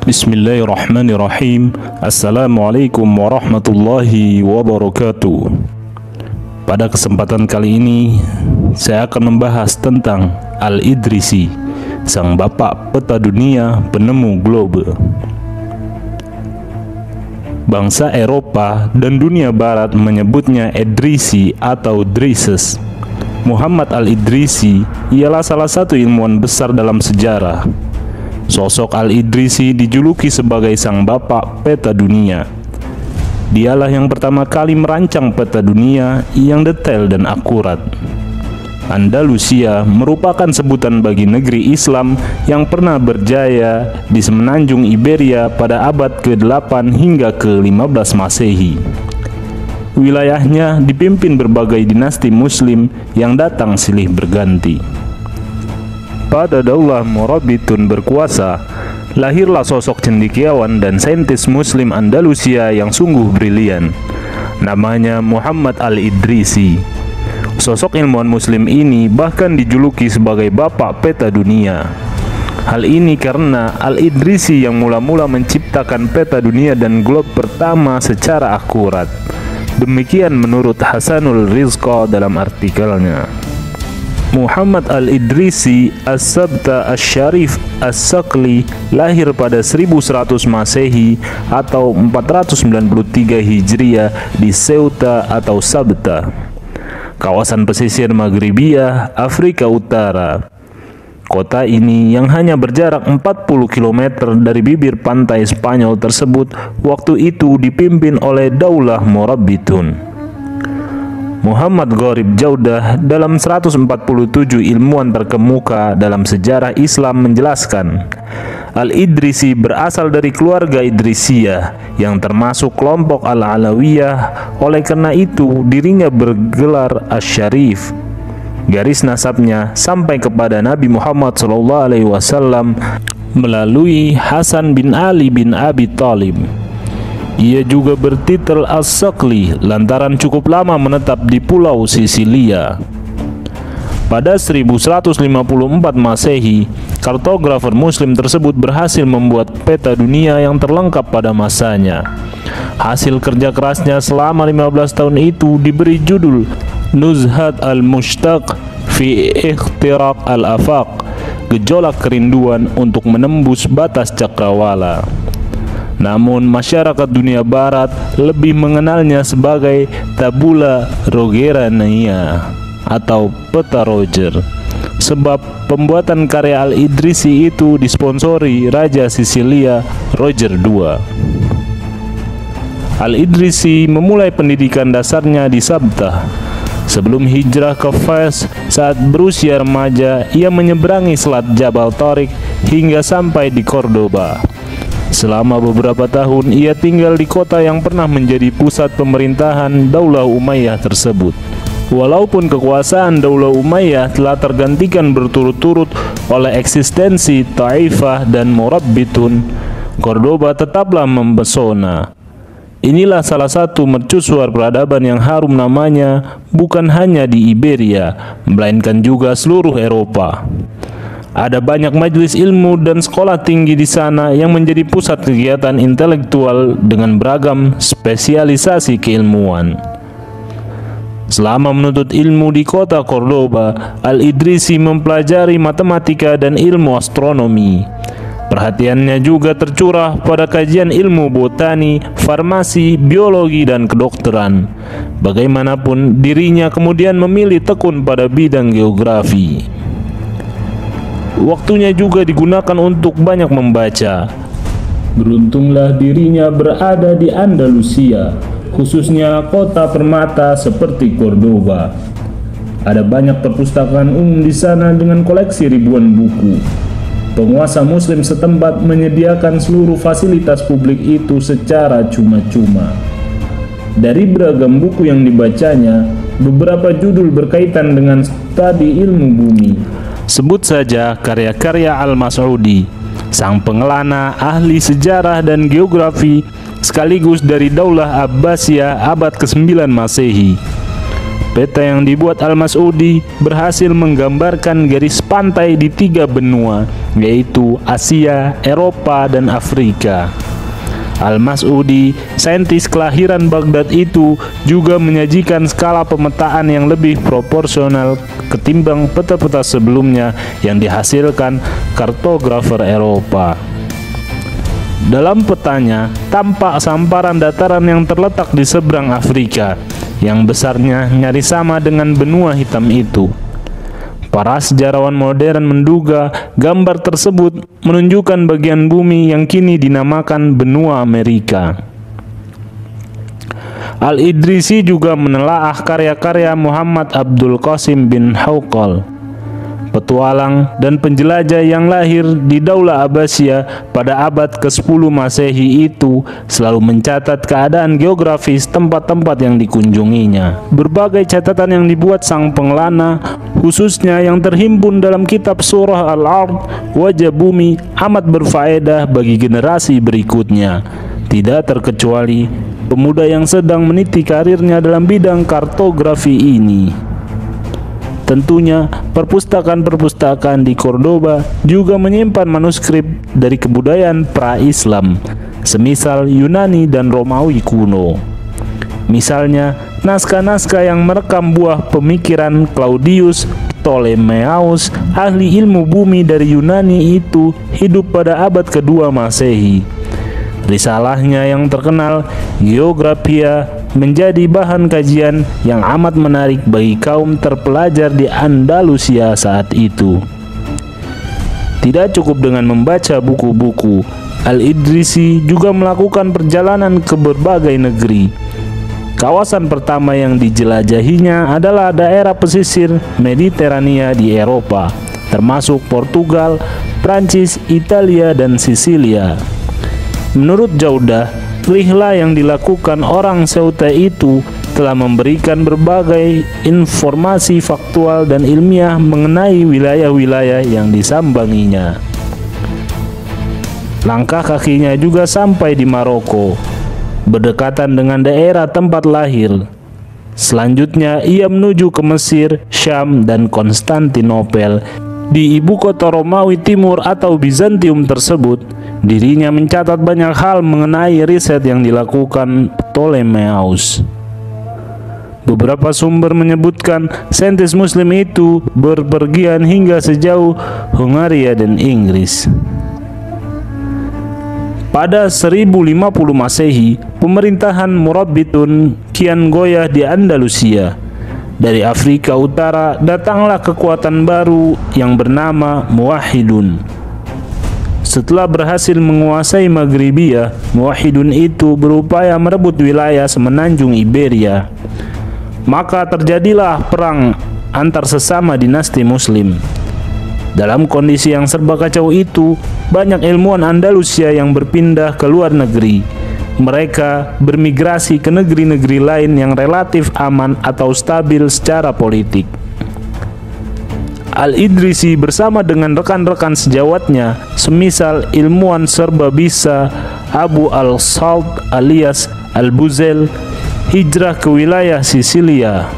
Bismillahirrahmanirrahim. Assalamualaikum warahmatullahi wabarakatuh. Pada kesempatan kali ini saya akan membahas tentang Al-Idrisi, sang bapak peta dunia, penemu globe. Bangsa Eropa dan dunia barat menyebutnya Idrisi atau Drusus. Muhammad Al-Idrisi ialah salah satu ilmuwan besar dalam sejarah. Sosok Al-Idrisi dijuluki sebagai sang bapak peta dunia. Dialah yang pertama kali merancang peta dunia yang detail dan akurat. Andalusia merupakan sebutan bagi negeri Islam yang pernah berjaya di semenanjung Iberia pada abad ke-8 hingga ke-15 Masehi. Wilayahnya dipimpin berbagai dinasti Muslim yang datang silih berganti. Pada Daulah Morabitun berkuasa, lahirlah sosok cendekiawan dan saintis Muslim Andalusia yang sungguh brilian. Namanya Muhammad Al-Idrisi. Sosok ilmuwan Muslim ini bahkan dijuluki sebagai bapak peta dunia. Hal ini karena Al-Idrisi yang mula-mula menciptakan peta dunia dan globe pertama secara akurat. Demikian menurut Hasanul Rizqa dalam artikelnya. Muhammad Al-Idrisi As-Sabta Asy-Syarif As-Saqli lahir pada 1100 Masehi atau 493 Hijriah di Ceuta atau Sabta, kawasan pesisir Maghribiyah, Afrika Utara. Kota ini yang hanya berjarak 40 km dari bibir pantai Spanyol tersebut waktu itu dipimpin oleh Daulah Morabitun. Muhammad Gharib Jaudah dalam 147 ilmuwan terkemuka dalam sejarah Islam menjelaskan, Al-Idrisi berasal dari keluarga Idrisiyah yang termasuk kelompok Al-Alawiyah. Oleh karena itu dirinya bergelar Asy-Syarif. Garis nasabnya sampai kepada Nabi Muhammad SAW melalui Hasan bin Ali bin Abi Thalib. Ia juga bertitel As-Saqli lantaran cukup lama menetap di Pulau Sisilia. Pada 1154 Masehi, kartografer Muslim tersebut berhasil membuat peta dunia yang terlengkap pada masanya. Hasil kerja kerasnya selama 15 tahun itu diberi judul Nuzhat al-Mushtaq fi Ikhtiraq al-Afaq, gejolak kerinduan untuk menembus batas cakrawala. Namun masyarakat dunia barat lebih mengenalnya sebagai Tabula Rogerania atau peta Roger, sebab pembuatan karya Al-Idrisi itu disponsori Raja Sisilia Roger II. Al-Idrisi memulai pendidikan dasarnya di Sabta. Sebelum hijrah ke Fez, saat berusia remaja, ia menyeberangi Selat Jabal Tariq hingga sampai di Cordoba. Selama beberapa tahun ia tinggal di kota yang pernah menjadi pusat pemerintahan Daulah Umayyah tersebut. Walaupun kekuasaan Daulah Umayyah telah tergantikan berturut-turut oleh eksistensi Taifah dan Morabitun, Cordoba tetaplah mempesona. Inilah salah satu mercusuar peradaban yang harum namanya bukan hanya di Iberia, melainkan juga seluruh Eropa. Ada banyak majelis ilmu dan sekolah tinggi di sana yang menjadi pusat kegiatan intelektual dengan beragam spesialisasi keilmuan. Selama menuntut ilmu di kota Cordoba, Al-Idrisi mempelajari matematika dan ilmu astronomi. Perhatiannya juga tercurah pada kajian ilmu botani, farmasi, biologi, dan kedokteran. Bagaimanapun, dirinya kemudian memilih tekun pada bidang geografi. Waktunya juga digunakan untuk banyak membaca. Beruntunglah dirinya berada di Andalusia, khususnya kota permata seperti Cordoba. Ada banyak perpustakaan umum di sana dengan koleksi ribuan buku. Penguasa Muslim setempat menyediakan seluruh fasilitas publik itu secara cuma-cuma. Dari beragam buku yang dibacanya, beberapa judul berkaitan dengan studi ilmu bumi. Sebut saja karya-karya Al-Mas'udi, sang pengelana, ahli sejarah dan geografi sekaligus dari Daulah Abbasiyah abad ke-9 Masehi. Peta yang dibuat Al-Mas'udi berhasil menggambarkan garis pantai di 3 benua, yaitu Asia, Eropa, dan Afrika. Al-Mas'udi, saintis kelahiran Baghdad itu, juga menyajikan skala pemetaan yang lebih proporsional ketimbang peta-peta sebelumnya yang dihasilkan kartografer Eropa. Dalam petanya, tampak samparan dataran yang terletak di seberang Afrika, yang besarnya nyaris sama dengan benua hitam itu. Para sejarawan modern menduga gambar tersebut menunjukkan bagian bumi yang kini dinamakan benua Amerika. Al-Idrisi juga menelaah karya-karya Muhammad Abdul Qasim bin Hauqal, petualang dan penjelajah yang lahir di Daulah Abbasiyah pada abad ke-10 Masehi itu selalu mencatat keadaan geografis tempat-tempat yang dikunjunginya. Berbagai catatan yang dibuat sang pengelana, khususnya yang terhimpun dalam kitab Surah Al-Ard, Wajah Bumi, amat berfaedah bagi generasi berikutnya, tidak terkecuali pemuda yang sedang meniti karirnya dalam bidang kartografi ini. Tentunya, perpustakaan-perpustakaan di Cordoba juga menyimpan manuskrip dari kebudayaan pra-Islam, semisal Yunani dan Romawi kuno. Misalnya, naskah-naskah yang merekam buah pemikiran Claudius Ptolemeus, ahli ilmu bumi dari Yunani itu, hidup pada abad ke-2 Masehi. Risalahnya yang terkenal, Geographia, menjadi bahan kajian yang amat menarik bagi kaum terpelajar di Andalusia saat itu. Tidak cukup dengan membaca buku-buku, Al-Idrisi juga melakukan perjalanan ke berbagai negeri. Kawasan pertama yang dijelajahinya adalah daerah pesisir Mediterania di Eropa, termasuk Portugal, Prancis, Italia, dan Sisilia. Menurut Jaudah, rihlah yang dilakukan orang Ceuta itu telah memberikan berbagai informasi faktual dan ilmiah mengenai wilayah-wilayah yang disambanginya. Langkah kakinya juga sampai di Maroko, berdekatan dengan daerah tempat lahir. Selanjutnya ia menuju ke Mesir, Syam, dan Konstantinopel. Di ibu kota Romawi Timur atau Bizantium tersebut, dirinya mencatat banyak hal mengenai riset yang dilakukan Ptolemeus. Beberapa sumber menyebutkan saintis Muslim itu berpergian hingga sejauh Hungaria dan Inggris. Pada 1050 Masehi, pemerintahan Murabbitun kian goyah di Andalusia. Dari Afrika Utara datanglah kekuatan baru yang bernama Muwahhidun. Setelah berhasil menguasai Maghribia, Muwahhidun itu berupaya merebut wilayah semenanjung Iberia. Maka terjadilah perang antar sesama dinasti Muslim. Dalam kondisi yang serba kacau itu, banyak ilmuwan Andalusia yang berpindah ke luar negeri. Mereka bermigrasi ke negeri-negeri lain yang relatif aman atau stabil secara politik. Al-Idrisi bersama dengan rekan-rekan sejawatnya, semisal ilmuwan serba bisa Abu al-Salt alias Al-Buzail, hijrah ke wilayah Sisilia.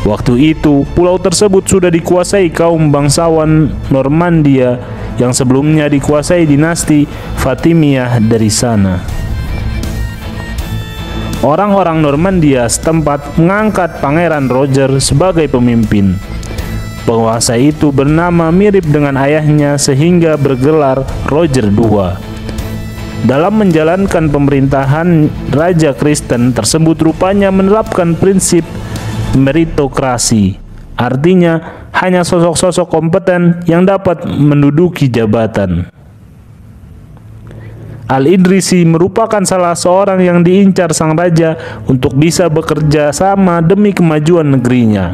Waktu itu, pulau tersebut sudah dikuasai kaum bangsawan Normandia yang sebelumnya dikuasai dinasti Fatimiyah dari sana. Orang-orang Normandia setempat mengangkat Pangeran Roger sebagai pemimpin. Penguasa itu bernama mirip dengan ayahnya sehingga bergelar Roger II. Dalam menjalankan pemerintahan, Raja Kristen tersebut rupanya menerapkan prinsip meritokrasi. Artinya, hanya sosok-sosok kompeten yang dapat menduduki jabatan. Al-Idrisi merupakan salah seorang yang diincar sang raja untuk bisa bekerja sama demi kemajuan negerinya.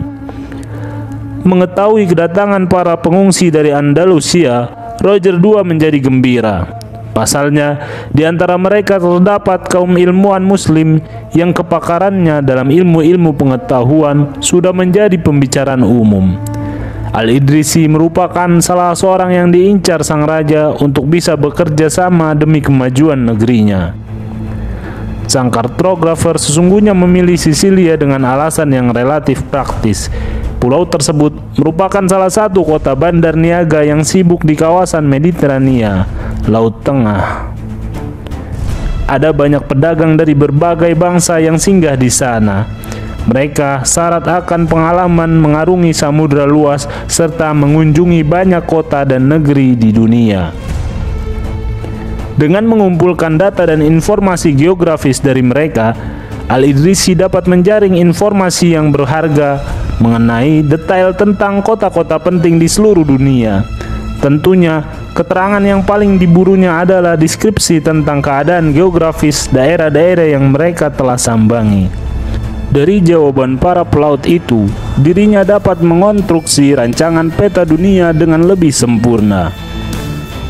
Mengetahui kedatangan para pengungsi dari Andalusia, Roger II menjadi gembira. Pasalnya, di antara mereka terdapat kaum ilmuwan Muslim yang kepakarannya dalam ilmu-ilmu pengetahuan sudah menjadi pembicaraan umum. Al-Idrisi merupakan salah seorang yang diincar sang raja untuk bisa bekerja sama demi kemajuan negerinya. Sang kartografer sesungguhnya memilih Sisilia dengan alasan yang relatif praktis. Pulau tersebut merupakan salah satu kota bandar niaga yang sibuk di kawasan Mediterania, Laut Tengah. Ada banyak pedagang dari berbagai bangsa yang singgah di sana. Mereka syarat akan pengalaman mengarungi samudra luas serta mengunjungi banyak kota dan negeri di dunia. Dengan mengumpulkan data dan informasi geografis dari mereka, Al-Idrisi dapat menjaring informasi yang berharga mengenai detail tentang kota-kota penting di seluruh dunia. Tentunya, keterangan yang paling diburunya adalah deskripsi tentang keadaan geografis daerah-daerah yang mereka telah sambangi. Dari jawaban para pelaut itu, dirinya dapat mengonstruksi rancangan peta dunia dengan lebih sempurna.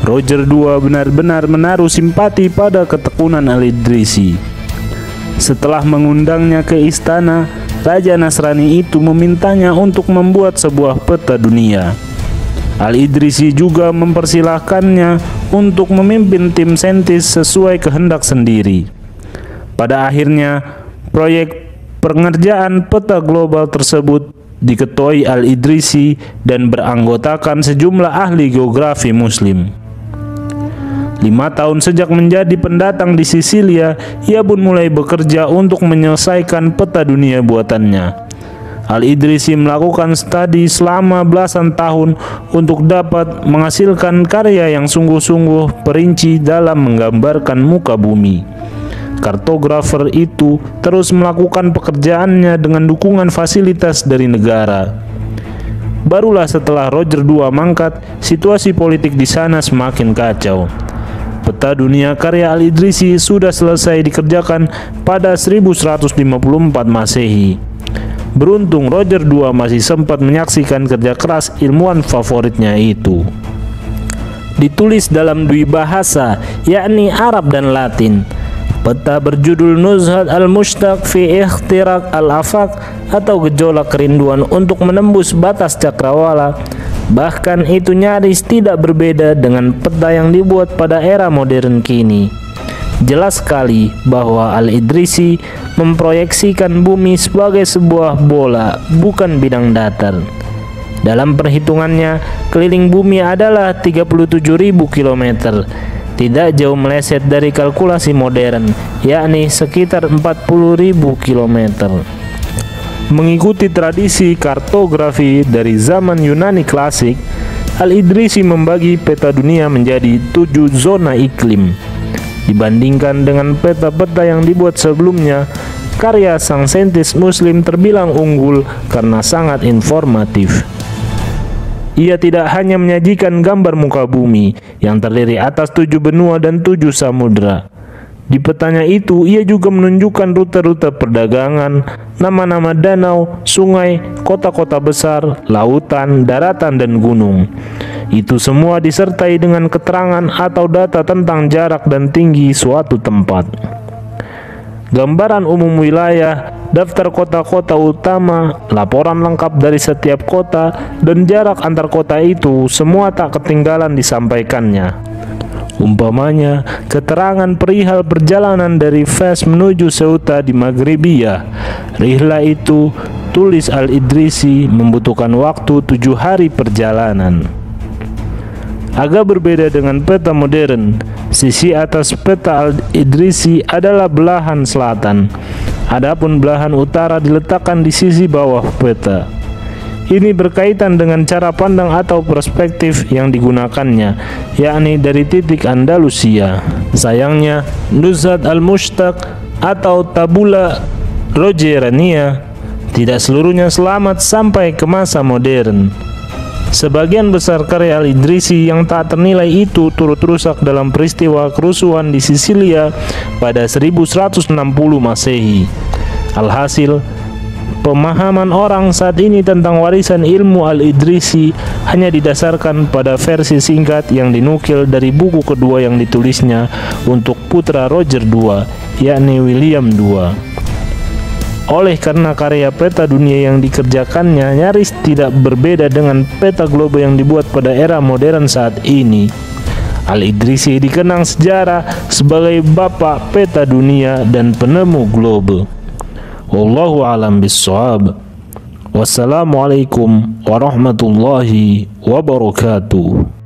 Roger II benar-benar menaruh simpati pada ketekunan Al-Idrisi. Setelah mengundangnya ke istana, Raja Nasrani itu memintanya untuk membuat sebuah peta dunia. Al-Idrisi juga mempersilahkannya untuk memimpin tim saintis sesuai kehendak sendiri. Pada akhirnya, proyek pengerjaan peta global tersebut diketuai Al-Idrisi dan beranggotakan sejumlah ahli geografi Muslim. 5 tahun sejak menjadi pendatang di Sisilia, ia pun mulai bekerja untuk menyelesaikan peta dunia buatannya. Al-Idrisi melakukan studi selama belasan tahun untuk dapat menghasilkan karya yang sungguh-sungguh perinci dalam menggambarkan muka bumi. Kartografer itu terus melakukan pekerjaannya dengan dukungan fasilitas dari negara. Barulah setelah Roger II mangkat, situasi politik di sana semakin kacau. Peta dunia karya Al-Idrisi sudah selesai dikerjakan pada 1154 Masehi. Beruntung Roger II masih sempat menyaksikan kerja keras ilmuwan favoritnya itu. Ditulis dalam dua bahasa, yakni Arab dan Latin. Peta berjudul Nuzhat al-Mushtaq fi Ikhtiraq al-Afaq atau gejolak kerinduan untuk menembus batas cakrawala. Bahkan itu nyaris tidak berbeda dengan peta yang dibuat pada era modern kini. Jelas sekali bahwa Al-Idrisi memproyeksikan bumi sebagai sebuah bola, bukan bidang datar. Dalam perhitungannya, keliling bumi adalah 37.000 km. Tidak jauh meleset dari kalkulasi modern, yakni sekitar 40.000 km. Mengikuti tradisi kartografi dari zaman Yunani klasik, Al-Idrisi membagi peta dunia menjadi 7 zona iklim. Dibandingkan dengan peta-peta yang dibuat sebelumnya, karya sang saintis Muslim terbilang unggul karena sangat informatif. Ia tidak hanya menyajikan gambar muka bumi yang terdiri atas 7 benua dan 7 samudra. Di petanya itu, ia juga menunjukkan rute-rute perdagangan, nama-nama danau, sungai, kota-kota besar, lautan, daratan, dan gunung. Itu semua disertai dengan keterangan atau data tentang jarak dan tinggi suatu tempat. Gambaran umum wilayah, daftar kota-kota utama, laporan lengkap dari setiap kota, dan jarak antar kota itu semua tak ketinggalan disampaikannya. Umpamanya, keterangan perihal perjalanan dari Fes menuju Ceuta di Maghribia. Rihlah itu, tulis Al-Idrisi, membutuhkan waktu 7 hari perjalanan. Agak berbeda dengan peta modern, sisi atas peta Al-Idrisi adalah belahan selatan. Adapun belahan utara diletakkan di sisi bawah peta. Ini berkaitan dengan cara pandang atau perspektif yang digunakannya, yakni dari titik Andalusia. Sayangnya, Nuzhat al-Mushtaq atau Tabula Rogerania tidak seluruhnya selamat sampai ke masa modern. Sebagian besar karya Al-Idrisi yang tak ternilai itu turut rusak dalam peristiwa kerusuhan di Sisilia pada 1160 Masehi. Alhasil, pemahaman orang saat ini tentang warisan ilmu Al-Idrisi hanya didasarkan pada versi singkat yang dinukil dari buku kedua yang ditulisnya untuk putra Roger II, yakni William II. Oleh karena karya peta dunia yang dikerjakannya nyaris tidak berbeda dengan peta globe yang dibuat pada era modern saat ini, Al-Idrisi dikenang sejarah sebagai bapak peta dunia dan penemu globe. Wallahu a'lam bishawab. Wassalamualaikum warahmatullahi wabarakatuh.